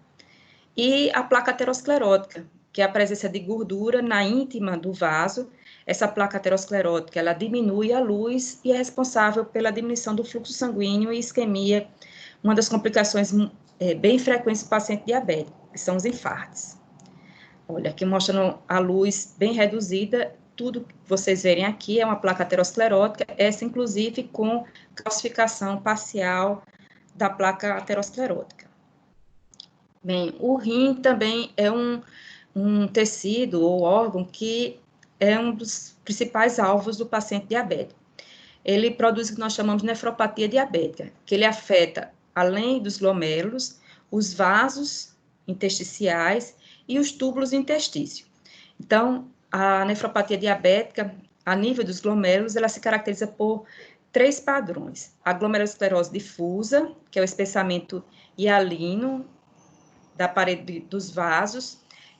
E a placa aterosclerótica, que é a presença de gordura na íntima do vaso. Essa placa aterosclerótica, ela diminui a luz e é responsável pela diminuição do fluxo sanguíneo e isquemia, uma das complicações bem frequentes do paciente diabético, que são os infartos. Olha, aqui mostrando a luz bem reduzida, tudo que vocês verem aqui é uma placa aterosclerótica, essa inclusive com calcificação parcial da placa aterosclerótica. Bem, o rim também é um tecido ou órgão que é um dos principais alvos do paciente diabético. Ele produz o que nós chamamos de nefropatia diabética, que ele afeta, além dos glomérulos, os vasos intersticiais e os túbulos do intestício. Então, a nefropatia diabética, a nível dos glomérulos, ela se caracteriza por 3 padrões. A glomerulosclerose difusa, que é o espessamento hialino da parede dos vasos,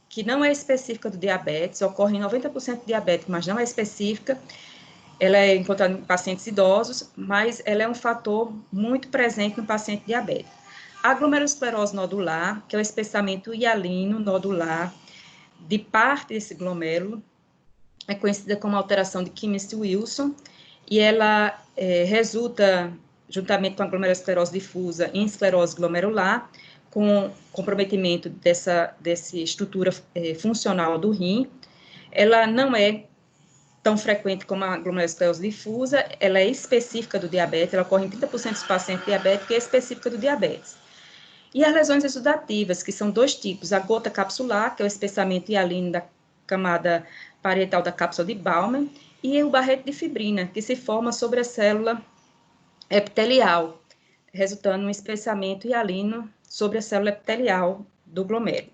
que não é específica do diabetes, ocorre em 90% de diabético, mas não é específica. Ela é encontrada em pacientes idosos, mas ela é um fator muito presente no paciente diabético. A glomerulosclerose nodular, que é o espessamento hialino nodular de parte desse glomérulo, é conhecida como alteração de Kimiss-Wilson, e ela resulta, juntamente com a glomerulosclerose difusa, em esclerose glomerular, com comprometimento dessa estrutura funcional do rim. Ela não é tão frequente como a glomerulosclerose difusa, ela é específica do diabetes, ela ocorre em 30% dos pacientes diabéticos e é específica do diabetes. E as lesões exudativas, que são 2 tipos, a gota capsular, que é o espessamento hialino da camada parietal da cápsula de Bowman, e o barrete de fibrina, que se forma sobre a célula epitelial, resultando em um espessamento hialino sobre a célula epitelial do glomérulo.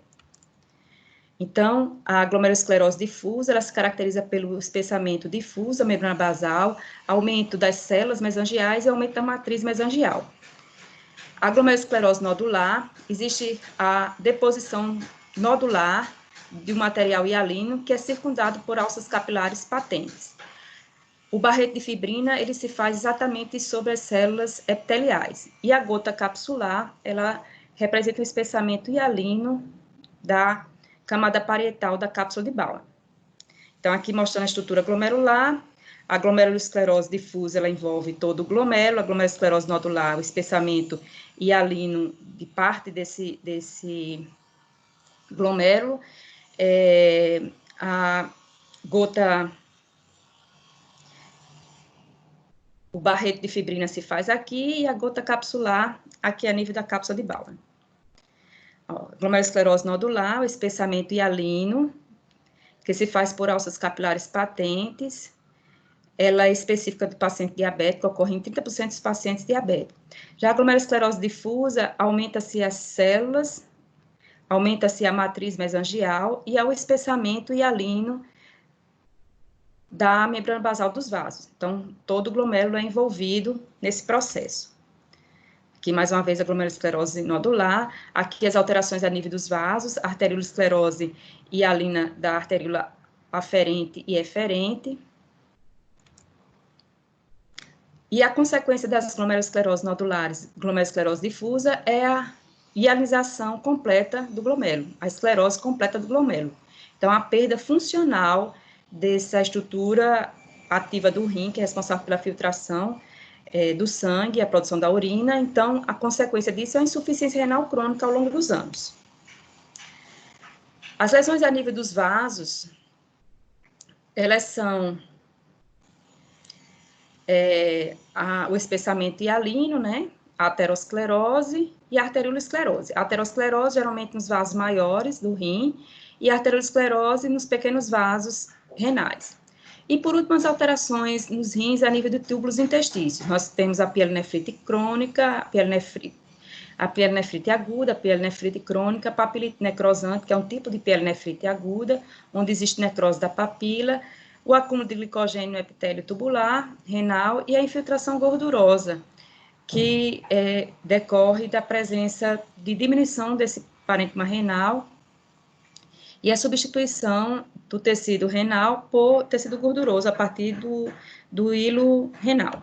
Então, a glomerulosclerose difusa, ela se caracteriza pelo espessamento difuso da membrana basal, aumento das células mesangiais e aumento da matriz mesangial. A glomerulosclerose nodular, existe a deposição nodular de um material hialino que é circundado por alças capilares patentes. O barrete de fibrina, ele se faz exatamente sobre as células epiteliais. E a gota capsular, ela representa o espessamento hialino da camada parietal da cápsula de Bowman. Então, aqui mostrando a estrutura glomerular, a glomerulosclerose difusa, ela envolve todo o glomérulo, a glomerulosclerose nodular, o espessamento hialino de parte desse glomérulo, a gota, o barrete de fibrina se faz aqui, e a gota capsular aqui a nível da cápsula de Bowman. Glomerulosclerose nodular, o espessamento hialino, que se faz por alças capilares patentes. Ela é específica do paciente diabético, ocorre em 30% dos pacientes diabéticos. Já a glomerulosclerose difusa, aumenta-se as células, aumenta-se a matriz mesangial e há o espessamento hialino da membrana basal dos vasos. Então, todo o glomérulo é envolvido nesse processo. Aqui, mais uma vez, a glomerulosclerose nodular. Aqui, as alterações a nível dos vasos, arteriolosclerose hialina da arteríola aferente e eferente. E a consequência das glomerulosclerose nodulares, glomerulosclerose difusa, é a hialinização completa do glomérulo, a esclerose completa do glomérulo. Então, a perda funcional dessa estrutura ativa do rim, que é responsável pela filtração do sangue, a produção da urina. Então, a consequência disso é a insuficiência renal crônica ao longo dos anos. As lesões a nível dos vasos, elas são o espessamento hialino, né? A aterosclerose e a arteriolosclerose. A aterosclerose, geralmente, nos vasos maiores do rim, e a arteriolosclerose nos pequenos vasos renais. E, por último, as alterações nos rins a nível de túbulos intestícios. Nós temos a pielonefrite crônica, a pielonefrite aguda, a pielonefrite crônica, a papilite necrosante, que é um tipo de pielonefrite aguda, onde existe necrose da papila, o acúmulo de glicogênio no epitélio tubular, renal, e a infiltração gordurosa que decorre da presença de diminuição desse parênquima renal e a substituição do tecido renal por tecido gorduroso a partir do hilo renal.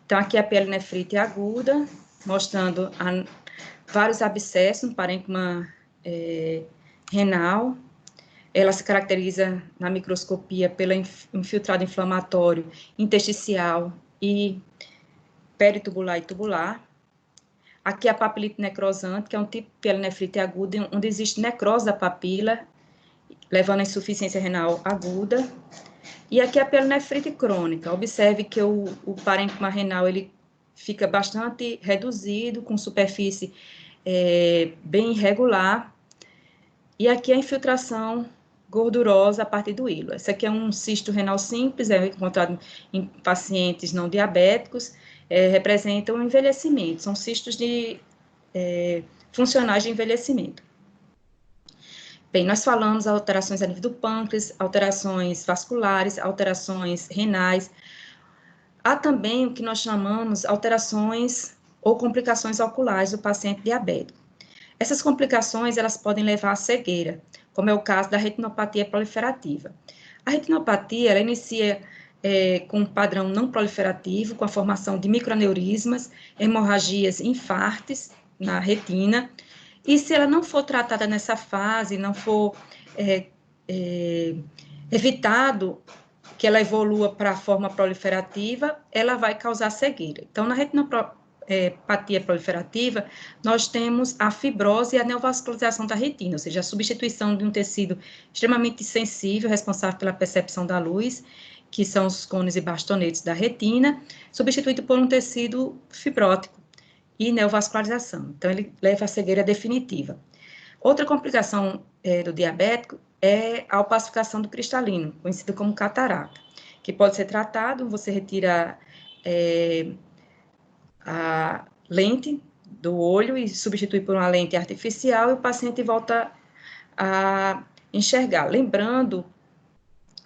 Então, aqui a pielonefrite aguda, mostrando vários abscessos no parênquima renal. Ela se caracteriza na microscopia pelo infiltrado inflamatório intersticial e peritubular e tubular. Aqui a papilite necrosante, que é um tipo de pielonefrite aguda, onde existe necrose da papila, levando a insuficiência renal aguda. E aqui a pielonefrite crônica. Observe que o parênquima renal ele fica bastante reduzido, com superfície bem irregular. E aqui a infiltração gordurosa a partir do hilo. Esse aqui é um cisto renal simples, é encontrado em pacientes não diabéticos, representa um envelhecimento, são cistos funcionais de envelhecimento. Bem, nós falamos alterações a nível do pâncreas, alterações vasculares, alterações renais. Há também o que nós chamamos alterações ou complicações oculares do paciente diabético. Essas complicações, elas podem levar à cegueira, como é o caso da retinopatia proliferativa. A retinopatia, ela inicia com um padrão não proliferativo, com a formação de microaneurismas, hemorragias, infartes na retina, e se ela não for tratada nessa fase, não for evitado que ela evolua para a forma proliferativa, ela vai causar cegueira. Então, na retinopatia proliferativa, nós temos a fibrose e a neovascularização da retina, ou seja, a substituição de um tecido extremamente sensível, responsável pela percepção da luz, que são os cones e bastonetes da retina, substituído por um tecido fibrótico e neovascularização. Então, ele leva à cegueira definitiva. Outra complicação do diabético é a opacificação do cristalino, conhecido como catarata, que pode ser tratado, você retira a lente do olho e substitui por uma lente artificial e o paciente volta a enxergar. Lembrando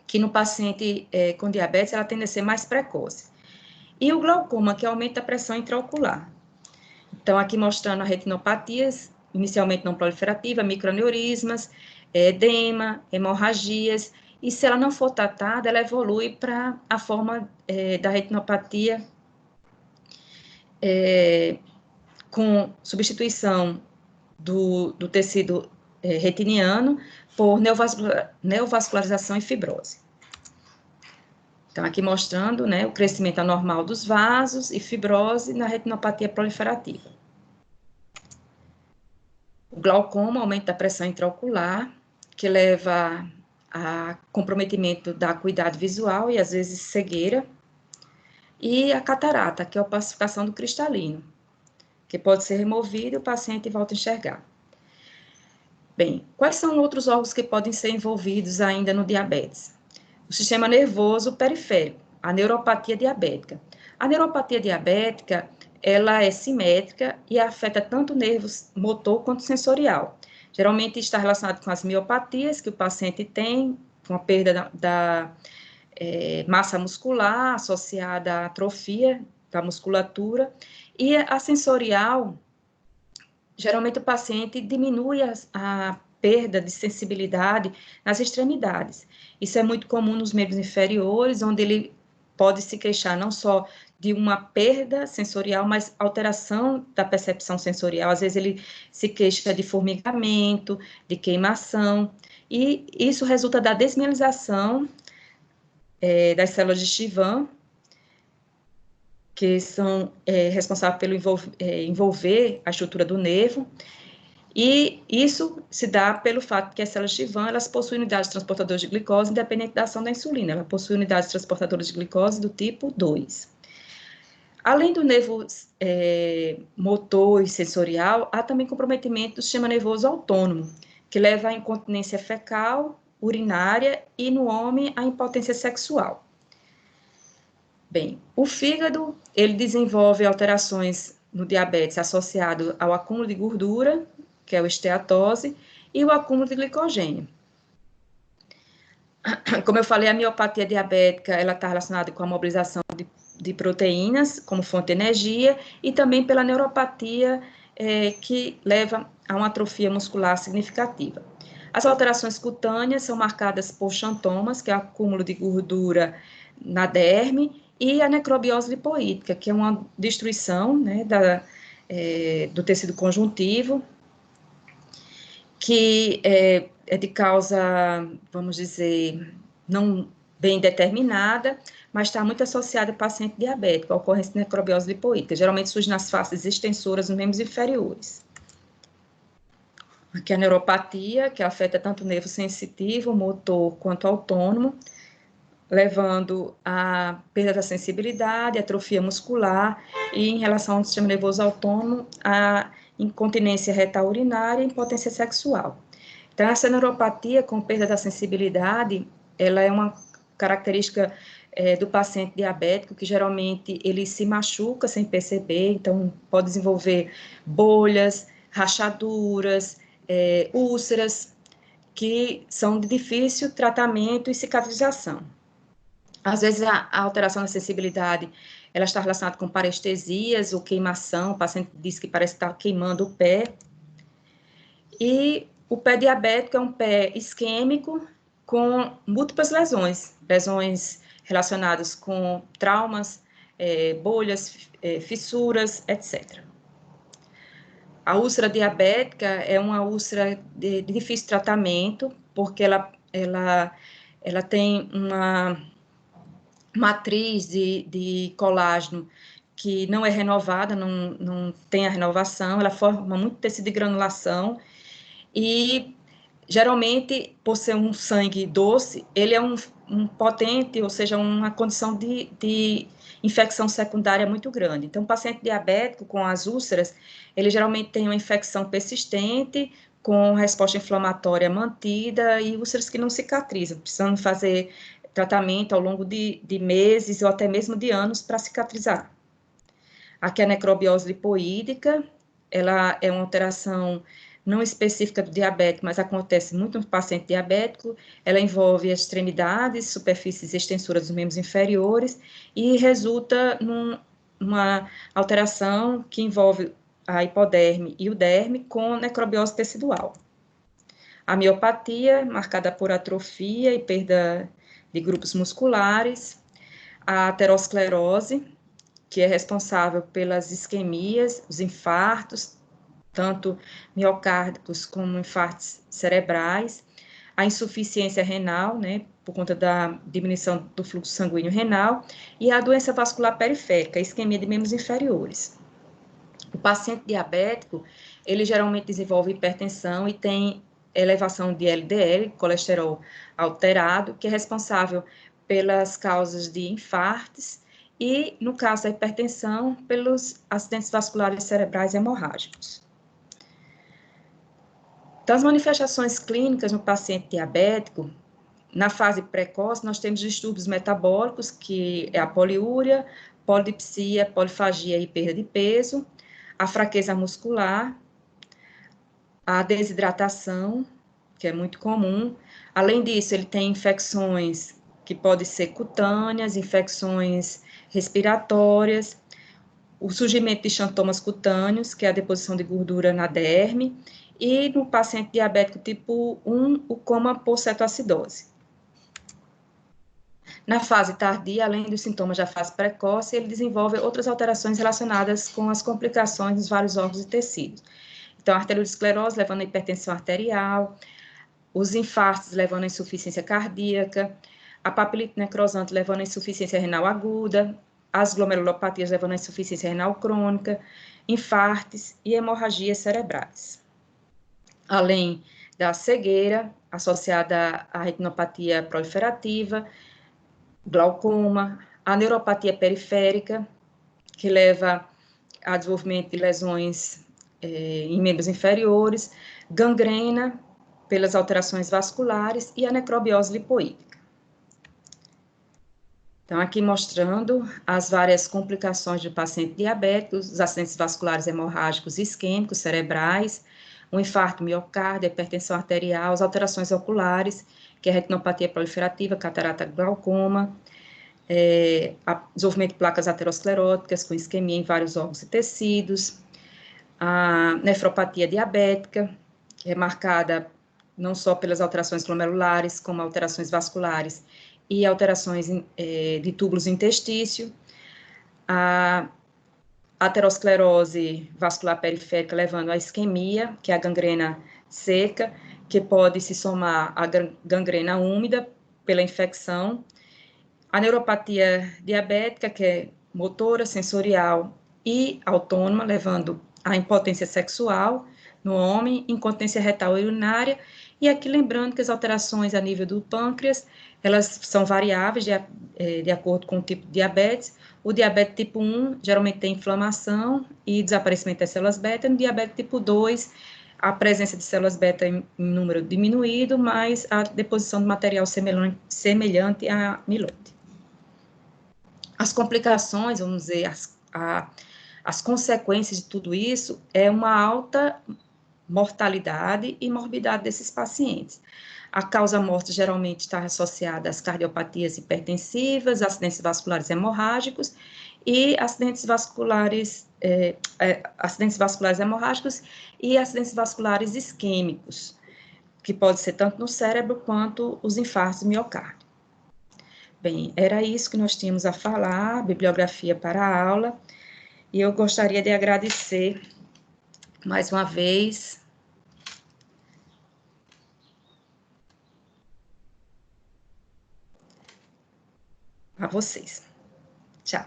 que no paciente com diabetes, ela tende a ser mais precoce. E o glaucoma, que aumenta a pressão intraocular. Então, aqui mostrando a retinopatias, inicialmente não proliferativa, microaneurismas, edema, hemorragias, e se ela não for tratada, ela evolui para a forma da retinopatia com substituição do tecido retiniano por neovascularização e fibrose. Então, aqui mostrando, né, o crescimento anormal dos vasos e fibrose na retinopatia proliferativa. O glaucoma aumenta a pressão intraocular, que leva a comprometimento da acuidade visual e, às vezes, cegueira. E a catarata, que é a opacificação do cristalino, que pode ser removido e o paciente volta a enxergar. Bem, quais são outros órgãos que podem ser envolvidos ainda no diabetes? O sistema nervoso periférico, a neuropatia diabética. A neuropatia diabética, ela é simétrica e afeta tanto o nervo motor quanto sensorial. Geralmente está relacionado com as miopatias que o paciente tem, com a perda da massa muscular associada à atrofia da musculatura, e a sensorial, geralmente o paciente diminui a perda de sensibilidade nas extremidades. Isso é muito comum nos membros inferiores, onde ele pode se queixar não só de uma perda sensorial, mas alteração da percepção sensorial. Às vezes ele se queixa de formigamento, de queimação, e isso resulta da desmielinização das células de Schwann, que são responsáveis pelo envolver a estrutura do nervo, e isso se dá pelo fato que as células Schwann, elas possuem unidades transportadoras de glicose independente da ação da insulina, ela possui unidades transportadoras de glicose do tipo 2. Além do nervo motor e sensorial, há também comprometimento do sistema nervoso autônomo, que leva à incontinência fecal, urinária e, no homem, à impotência sexual. Bem, o fígado, ele desenvolve alterações no diabetes associado ao acúmulo de gordura, que é o esteatose, e o acúmulo de glicogênio. Como eu falei, a miopatia diabética, ela está relacionada com a mobilização de proteínas como fonte de energia e também pela neuropatia que leva a uma atrofia muscular significativa. As alterações cutâneas são marcadas por xantomas, que é o acúmulo de gordura na derme, e a necrobiose lipoídica, que é uma destruição, né, do tecido conjuntivo, que é de causa, vamos dizer, não bem determinada, mas está muito associada ao paciente diabético, a ocorrência de necrobiose lipoídica. Geralmente surge nas faces extensoras nos membros inferiores. Aqui a neuropatia, que afeta tanto o nervo sensitivo, motor, quanto autônomo, levando à perda da sensibilidade, atrofia muscular e, em relação ao sistema nervoso autônomo, a incontinência retal urinária e impotência sexual. Então, essa neuropatia com perda da sensibilidade, ela é uma característica do paciente diabético, que geralmente ele se machuca sem perceber, então pode desenvolver bolhas, rachaduras, úlceras, que são de difícil tratamento e cicatrização. Às vezes, a alteração da sensibilidade, ela está relacionada com parestesias ou queimação, o paciente diz que parece estar queimando o pé. E o pé diabético é um pé isquêmico com múltiplas lesões relacionadas com traumas, bolhas, fissuras, etc. A úlcera diabética é uma úlcera de difícil tratamento, porque ela tem uma matriz de colágeno que não é renovada, não tem a renovação, ela forma muito tecido de granulação e, geralmente, por ser um sangue doce, ele é um potente, ou seja, uma condição de infecção secundária muito grande. Então, o paciente diabético com as úlceras, ele geralmente tem uma infecção persistente, com resposta inflamatória mantida e úlceras que não cicatrizam, precisando fazer tratamento ao longo de meses ou até mesmo de anos para cicatrizar. Aqui a necrobiose lipoídica, ela é uma alteração não específica do diabético, mas acontece muito no paciente diabético, ela envolve as extremidades, superfícies extensoras dos membros inferiores e resulta numa alteração que envolve a hipoderme e o derme com necrobiose tecidual. A miopatia, marcada por atrofia e perda de grupos musculares, a aterosclerose, que é responsável pelas isquemias, os infartos, tanto miocárdicos como infartos cerebrais, a insuficiência renal, né, por conta da diminuição do fluxo sanguíneo renal, e a doença vascular periférica, a isquemia de membros inferiores. O paciente diabético, ele geralmente desenvolve hipertensão e tem elevação de LDL, colesterol alterado, que é responsável pelas causas de infartos e, no caso da hipertensão, pelos acidentes vasculares cerebrais hemorrágicos. Então, as manifestações clínicas no paciente diabético, na fase precoce, nós temos distúrbios metabólicos, que é a poliúria, polidipsia, polifagia e perda de peso, a fraqueza muscular, a desidratação, que é muito comum. Além disso, ele tem infecções que podem ser cutâneas, infecções respiratórias, o surgimento de xantomas cutâneos, que é a deposição de gordura na derme, e no paciente diabético tipo 1, o coma por cetoacidose. Na fase tardia, além dos sintomas da fase precoce, ele desenvolve outras alterações relacionadas com as complicações dos vários órgãos e tecidos. Então, a arteriosclerose levando à hipertensão arterial, os infartos levando à insuficiência cardíaca, a papilite necrosante levando à insuficiência renal aguda, as glomerulopatias levando à insuficiência renal crônica, infartos e hemorragias cerebrais. Além da cegueira, associada à retinopatia proliferativa, glaucoma, a neuropatia periférica, que leva a desenvolvimento de lesões em membros inferiores, gangrena pelas alterações vasculares e a necrobiose lipoídica. Então, aqui mostrando as várias complicações do paciente diabético, os acidentes vasculares hemorrágicos isquêmicos cerebrais, o infarto miocárdio, a hipertensão arterial, as alterações oculares, que é a retinopatia proliferativa, catarata, glaucoma, desenvolvimento de placas ateroscleróticas com isquemia em vários órgãos e tecidos, a nefropatia diabética, que é marcada não só pelas alterações glomerulares, como alterações vasculares e alterações de túbulos interstício, a aterosclerose vascular periférica levando à isquemia, que é a gangrena seca, que pode se somar à gangrena úmida pela infecção, a neuropatia diabética, que é motora, sensorial e autônoma, levando à impotência sexual no homem, incontinência retal e urinária, e aqui lembrando que as alterações a nível do pâncreas, elas são variáveis de acordo com o tipo de diabetes. O diabetes tipo 1 geralmente tem inflamação e desaparecimento das células beta, no diabetes tipo 2, a presença de células beta em número diminuído, mas a deposição de material semelhante à amiloide. As complicações, vamos dizer, as consequências de tudo isso é uma alta mortalidade e morbidade desses pacientes. A causa-morte geralmente está associada às cardiopatias hipertensivas, acidentes vasculares hemorrágicos e acidentes vasculares hemorrágicos e acidentes vasculares isquêmicos, que pode ser tanto no cérebro quanto os infartos do miocárdio. Bem, era isso que nós tínhamos a falar, bibliografia para a aula, e eu gostaria de agradecer mais uma vez a vocês. Tchau.